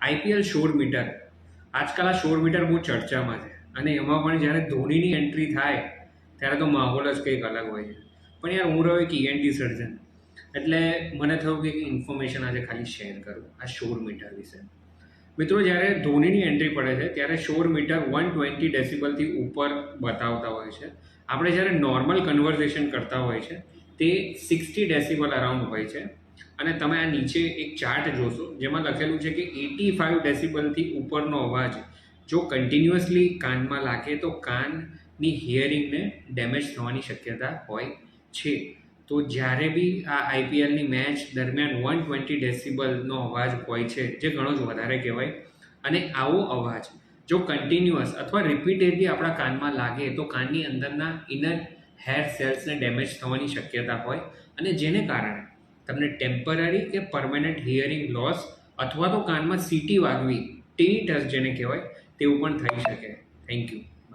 IPL શોર metre. આજકાલ આ શોર metre બહુ ચર્ચામાં છે અને એમાં પણ જ્યારે ધોનીની એન્ટ્રી થાય ત્યારે તો માહોલ જ કંઈક અલગ હોય છે. પણ યાર હું રહ્યો એક ઈએનટી સર્જન, એટલે મને થયું કે ઇન્ફોર્મેશન આજે ખાલી શેર કરું આ શોર મીટર વિશે. મિત્રો, જ્યારે ધોનીની એન્ટ્રી પડે છે ત્યારે શોર મીટર 120 ડેસિબલથી ઉપર બતાવતા હોય છે. આપણે જ્યારે નોર્મલ કન્વર્ઝેશન કરતા હોય છે તે 60 ડેસિબલ અરાઉન્ડ હોય છે. અને તમે આ નીચે એક ચાર્ટ જોશો જેમાં લખેલું છે કે 85 ડેસિબલથી ઉપરનો અવાજ જો કન્ટિન્યુઅસલી કાનમાં લાગે તો કાનની હિયરિંગને ડેમેજ થવાની શક્યતા હોય છે. તો જ્યારે બી આ આઈપીએલની મેચ દરમિયાન 120 ડેસિબલનો અવાજ હોય છે, જે ઘણો જ વધારે કહેવાય, અને આવો અવાજ જો કન્ટિન્યુઅસ અથવા રિપીટેડલી આપણા કાનમાં લાગે તો કાનની અંદરના ઇનર હેર સેલ્સને ડેમેજ થવાની શક્યતા હોય અને જેને કારણે તમને ટેમ્પરરી કે પરમેનન્ટ હિયરિંગ લોસ અથવા તો કાનમાં સીટી વાગવી, ટિનિટસ જેને કહેવાય, તેવું પણ થઈ શકે. Thank you.